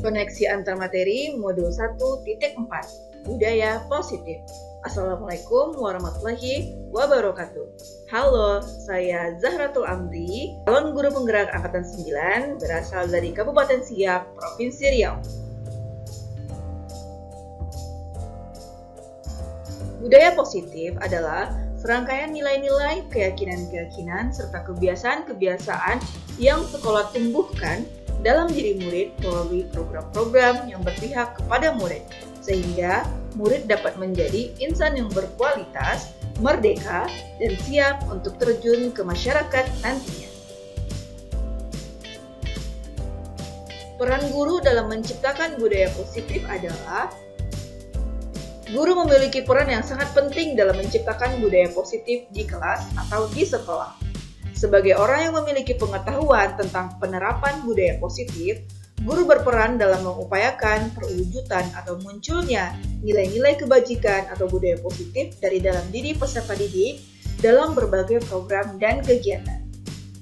Koneksi antar materi modul 1.4 Budaya Positif. Assalamualaikum warahmatullahi wabarakatuh. Halo, saya Zahratul Amri, calon guru penggerak Angkatan 9 berasal dari Kabupaten Siak, Provinsi Riau. Budaya positif adalah serangkaian nilai-nilai, keyakinan-keyakinan, serta kebiasaan-kebiasaan yang sekolah tumbuhkan dalam diri murid melalui program-program yang berpihak kepada murid, sehingga murid dapat menjadi insan yang berkualitas, merdeka, dan siap untuk terjun ke masyarakat nantinya. Peran guru dalam menciptakan budaya positif adalah guru memiliki peran yang sangat penting dalam menciptakan budaya positif di kelas atau di sekolah. Sebagai orang yang memiliki pengetahuan tentang penerapan budaya positif, guru berperan dalam mengupayakan perwujudan atau munculnya nilai-nilai kebajikan atau budaya positif dari dalam diri peserta didik dalam berbagai program dan kegiatan.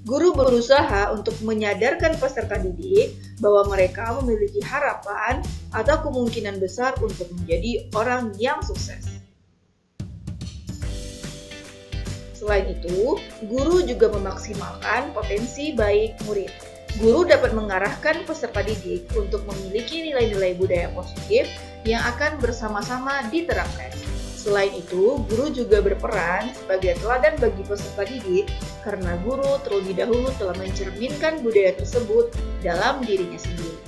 Guru berusaha untuk menyadarkan peserta didik bahwa mereka memiliki harapan atau kemungkinan besar untuk menjadi orang yang sukses. Selain itu, guru juga memaksimalkan potensi baik murid. Guru dapat mengarahkan peserta didik untuk memiliki nilai-nilai budaya positif yang akan bersama-sama diterapkan. Selain itu, guru juga berperan sebagai teladan bagi peserta didik karena guru terlebih dahulu telah mencerminkan budaya tersebut dalam dirinya sendiri.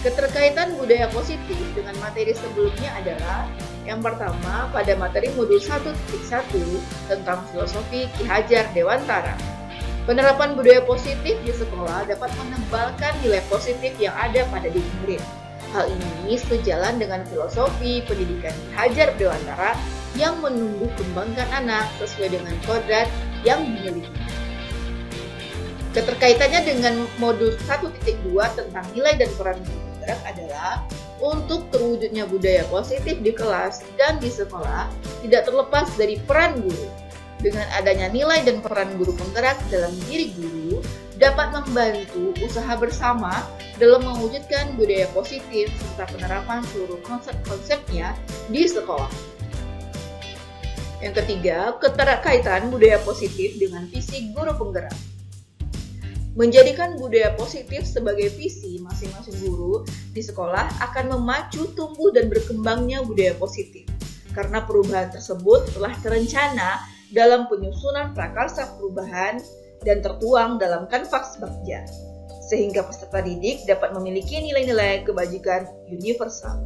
Keterkaitan budaya positif dengan materi sebelumnya adalah yang pertama, pada materi modul 1.1 tentang filosofi Ki Hajar Dewantara. Penerapan budaya positif di sekolah dapat menebalkan nilai positif yang ada pada diri murid. Hal ini sejalan dengan filosofi pendidikan Ki Hajar Dewantara yang menumbuh kembangkan anak sesuai dengan kodrat yang dimiliki. Keterkaitannya dengan modul 1.2 tentang nilai dan peran guru penggerak adalah untuk terwujudnya budaya positif di kelas dan di sekolah tidak terlepas dari peran guru. Dengan adanya nilai dan peran guru penggerak dalam diri guru dapat membantu usaha bersama dalam mewujudkan budaya positif serta penerapan seluruh konsep-konsepnya di sekolah. Yang ketiga, keterkaitan budaya positif dengan visi guru penggerak. Menjadikan budaya positif sebagai visi masing-masing guru di sekolah akan memacu tumbuh dan berkembangnya budaya positif. Karena perubahan tersebut telah terencana dalam penyusunan prakarsa perubahan dan tertuang dalam kanvas bagja, sehingga peserta didik dapat memiliki nilai-nilai kebajikan universal.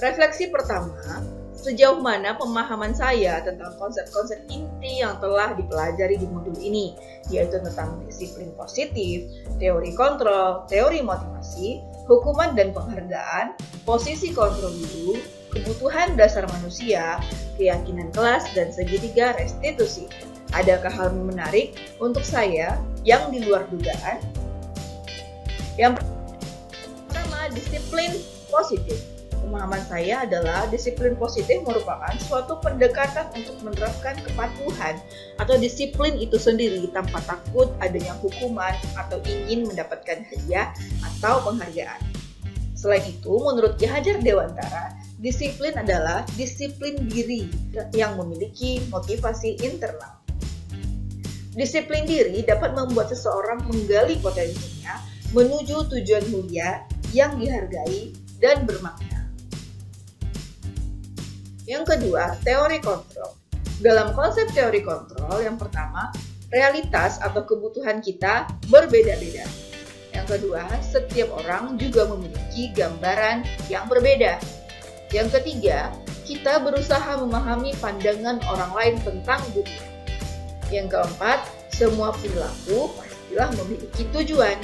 Refleksi pertama, sejauh mana pemahaman saya tentang konsep-konsep inti yang telah dipelajari di modul ini, yaitu tentang disiplin positif, teori kontrol, teori motivasi, hukuman dan penghargaan, posisi kontrol guru, kebutuhan dasar manusia, keyakinan kelas, dan segitiga restitusi. Adakah hal menarik untuk saya yang di luar dugaan? Yang pertama, disiplin positif. Pemahaman saya adalah disiplin positif merupakan suatu pendekatan untuk menerapkan kepatuhan atau disiplin itu sendiri tanpa takut adanya hukuman atau ingin mendapatkan hadiah atau penghargaan. Selain itu, menurut Ki Hajar Dewantara, disiplin adalah disiplin diri yang memiliki motivasi internal. Disiplin diri dapat membuat seseorang menggali potensinya menuju tujuan mulia yang dihargai dan bermakna. Yang kedua, teori kontrol. Dalam konsep teori kontrol, yang pertama, realitas atau kebutuhan kita berbeda-beda. Yang kedua, setiap orang juga memiliki gambaran yang berbeda. Yang ketiga, kita berusaha memahami pandangan orang lain tentang dunia. Yang keempat, semua perilaku pastilah memiliki tujuan.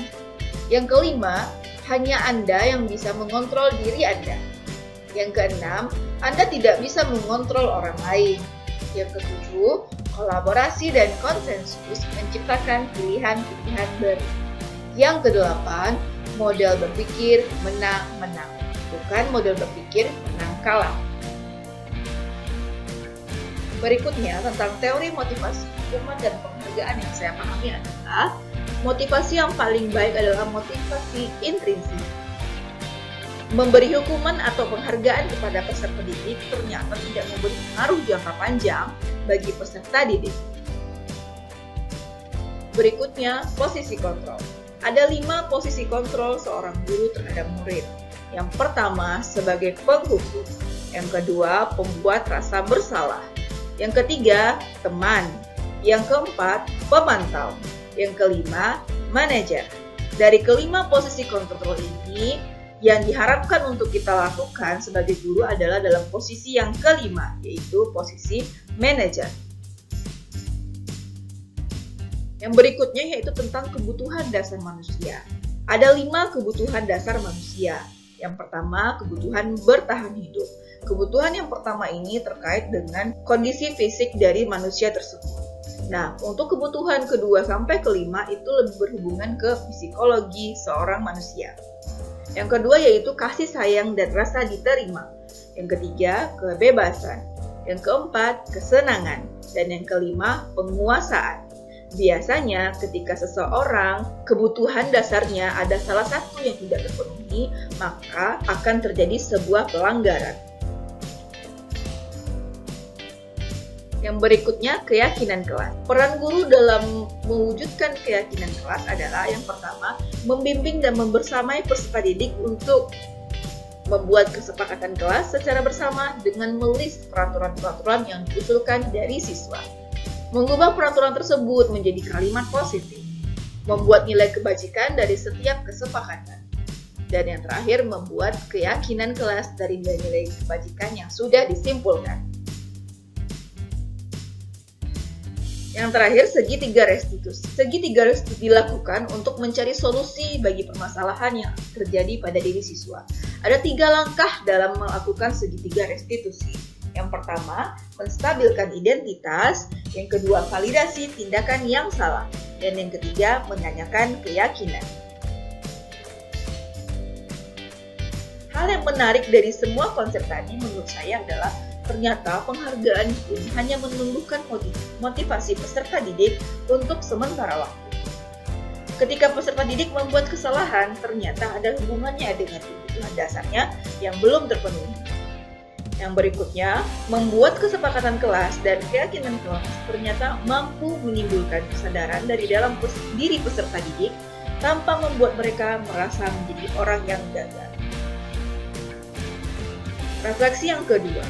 Yang kelima, hanya Anda yang bisa mengontrol diri Anda. Yang keenam, Anda tidak bisa mengontrol orang lain. Yang ketujuh, kolaborasi dan konsensus menciptakan pilihan-pilihan baru. Yang kedelapan, model berpikir menang-menang, bukan model berpikir menang-kalah. Berikutnya tentang teori motivasi. hukuman dan penghargaan yang saya pahami adalah motivasi yang paling baik adalah motivasi intrinsik. Memberi hukuman atau penghargaan kepada peserta didik ternyata tidak memberi pengaruh jangka panjang bagi peserta didik. Berikutnya, posisi kontrol. Ada 5 posisi kontrol seorang guru terhadap murid. Yang pertama, sebagai penghukum. Yang kedua, pembuat rasa bersalah. Yang ketiga, teman. Yang keempat, pemantau. Yang kelima, manajer. Dari kelima posisi kontrol ini, yang diharapkan untuk kita lakukan sebagai guru adalah dalam posisi yang kelima, yaitu posisi manajer. Yang berikutnya yaitu tentang kebutuhan dasar manusia. Ada 5 kebutuhan dasar manusia. Yang pertama, kebutuhan bertahan hidup. Kebutuhan yang pertama ini terkait dengan kondisi fisik dari manusia tersebut. Nah, untuk kebutuhan kedua sampai kelima itu lebih berhubungan ke psikologi seorang manusia. Yang kedua yaitu kasih sayang dan rasa diterima. Yang ketiga, kebebasan. Yang keempat, kesenangan. Dan yang kelima, penguasaan. Biasanya ketika seseorang kebutuhan dasarnya ada salah satu yang tidak terpenuhi, maka akan terjadi sebuah pelanggaran. Yang berikutnya, keyakinan kelas. Peran guru dalam mewujudkan keyakinan kelas adalah yang pertama, membimbing dan membersamai peserta didik untuk membuat kesepakatan kelas secara bersama dengan melis peraturan-peraturan yang diusulkan dari siswa. Mengubah peraturan tersebut menjadi kalimat positif, membuat nilai kebajikan dari setiap kesepakatan. Dan yang terakhir, membuat keyakinan kelas dari nilai-nilai kebajikan yang sudah disimpulkan. Yang terakhir, segitiga restitusi. Segitiga restitusi dilakukan untuk mencari solusi bagi permasalahan yang terjadi pada diri siswa. Ada 3 langkah dalam melakukan segitiga restitusi. Yang pertama, menstabilkan identitas. Yang kedua, validasi tindakan yang salah. Dan yang ketiga, menanyakan keyakinan. Hal yang menarik dari semua konsep tadi menurut saya adalah ternyata penghargaan pun hanya menumbuhkan motivasi peserta didik untuk sementara waktu. Ketika peserta didik membuat kesalahan, ternyata ada hubungannya dengan kebutuhan dasarnya yang belum terpenuhi. Yang berikutnya, membuat kesepakatan kelas dan keyakinan kelas ternyata mampu menimbulkan kesadaran dari dalam diri peserta didik tanpa membuat mereka merasa menjadi orang yang gagal. Refleksi yang kedua,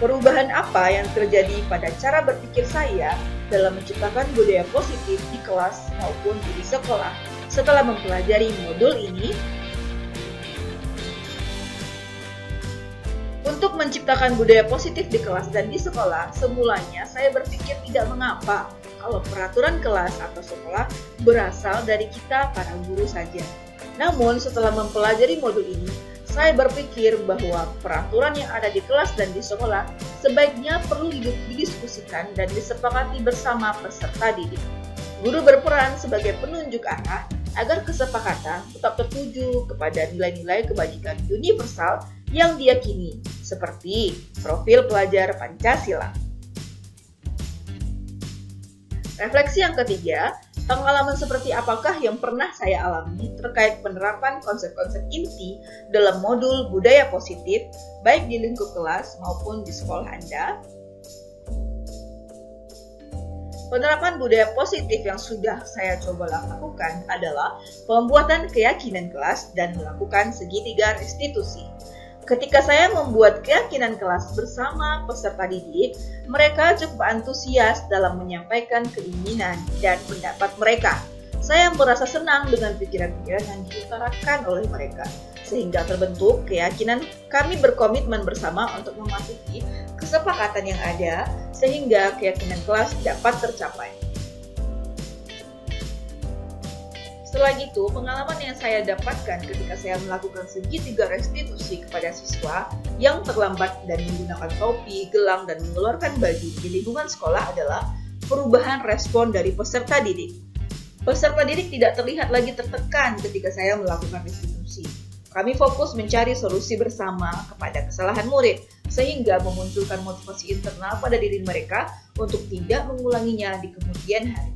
perubahan apa yang terjadi pada cara berpikir saya dalam menciptakan budaya positif di kelas maupun di sekolah setelah mempelajari modul ini? Untuk menciptakan budaya positif di kelas dan di sekolah, semulanya saya berpikir tidak mengapa kalau peraturan kelas atau sekolah berasal dari kita para guru saja. Namun setelah mempelajari modul ini, saya berpikir bahwa peraturan yang ada di kelas dan di sekolah sebaiknya perlu didiskusikan dan disepakati bersama peserta didik. Guru berperan sebagai penunjuk arah agar kesepakatan tetap tertuju kepada nilai-nilai kebajikan universal yang diyakini, seperti profil pelajar Pancasila. Refleksi yang ketiga, pengalaman seperti apakah yang pernah saya alami terkait penerapan konsep-konsep inti dalam modul budaya positif, baik di lingkup kelas maupun di sekolah Anda? Penerapan budaya positif yang sudah saya coba lakukan adalah pembuatan keyakinan kelas dan melakukan segitiga restitusi. Ketika saya membuat keyakinan kelas bersama peserta didik, mereka cukup antusias dalam menyampaikan keinginan dan pendapat mereka. Saya merasa senang dengan pikiran-pikiran yang diutarakan oleh mereka, sehingga terbentuk keyakinan kami berkomitmen bersama untuk mematuhi kesepakatan yang ada, sehingga keyakinan kelas dapat tercapai. Setelah itu, pengalaman yang saya dapatkan ketika saya melakukan segitiga restitusi kepada siswa yang terlambat dan menggunakan topi, gelang, dan mengeluarkan baju di lingkungan sekolah adalah perubahan respon dari peserta didik. Peserta didik tidak terlihat lagi tertekan ketika saya melakukan restitusi. Kami fokus mencari solusi bersama kepada kesalahan murid, sehingga memunculkan motivasi internal pada diri mereka untuk tidak mengulanginya di kemudian hari.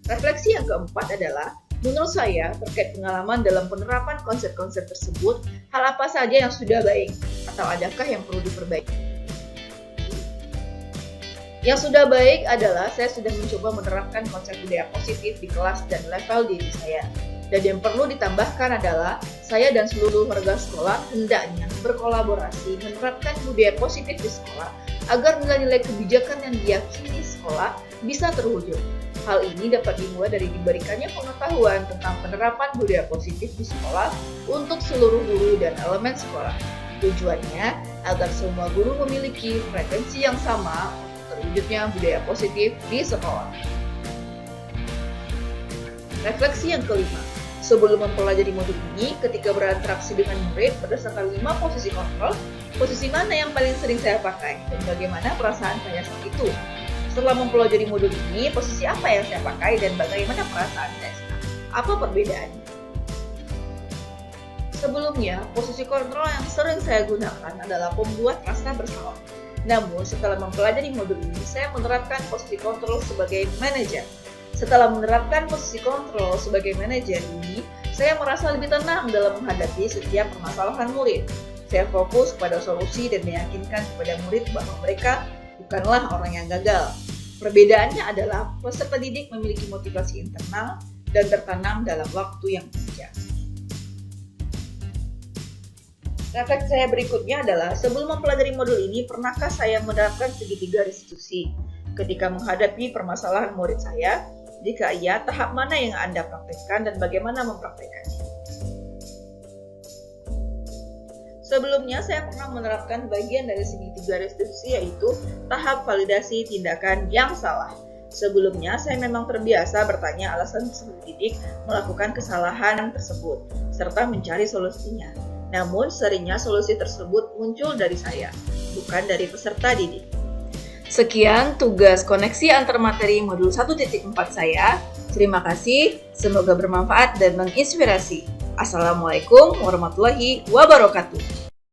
Refleksi yang keempat adalah, menurut saya terkait pengalaman dalam penerapan konsep-konsep tersebut, hal apa saja yang sudah baik atau adakah yang perlu diperbaiki? Yang sudah baik adalah saya sudah mencoba menerapkan konsep budaya positif di kelas dan level diri saya. Dan yang perlu ditambahkan adalah saya dan seluruh warga sekolah hendaknya berkolaborasi menerapkan budaya positif di sekolah agar nilai-nilai kebijakan yang diyakini sekolah bisa terwujud. Hal ini dapat dimulai dari diberikannya pengetahuan tentang penerapan budaya positif di sekolah untuk seluruh guru dan elemen sekolah. Tujuannya agar semua guru memiliki frekuensi yang sama terwujudnya budaya positif di sekolah. Refleksi yang kelima, sebelum mempelajari modul ini, ketika berinteraksi dengan murid berdasarkan 5 posisi kontrol, posisi mana yang paling sering saya pakai dan bagaimana perasaan saya saat itu? Setelah mempelajari modul ini, posisi apa yang saya pakai dan bagaimana perasaan saya? Apa perbedaannya? Sebelumnya, posisi kontrol yang sering saya gunakan adalah pembuat rasa bersalah. Namun, setelah mempelajari modul ini, saya menerapkan posisi kontrol sebagai manajer. Setelah menerapkan posisi kontrol sebagai manajer ini, saya merasa lebih tenang dalam menghadapi setiap permasalahan murid. Saya fokus pada solusi dan meyakinkan kepada murid bahwa mereka bukanlah orang yang gagal. Perbedaannya adalah peserta didik memiliki motivasi internal dan tertanam dalam waktu yang panjang. Refleks saya berikutnya adalah, sebelum mempelajari modul ini, pernahkah saya menerapkan segitiga restitusi ketika menghadapi permasalahan murid saya? Jika iya, tahap mana yang Anda praktekkan dan bagaimana mempraktekannya? Sebelumnya, saya pernah menerapkan bagian dari segitiga restitusi, yaitu tahap validasi tindakan yang salah. Sebelumnya, saya memang terbiasa bertanya alasan peserta didik melakukan kesalahan tersebut, serta mencari solusinya. Namun, seringnya solusi tersebut muncul dari saya, bukan dari peserta didik. Sekian tugas koneksi antar materi modul 1.4 saya. Terima kasih, semoga bermanfaat dan menginspirasi. Assalamualaikum warahmatullahi wabarakatuh.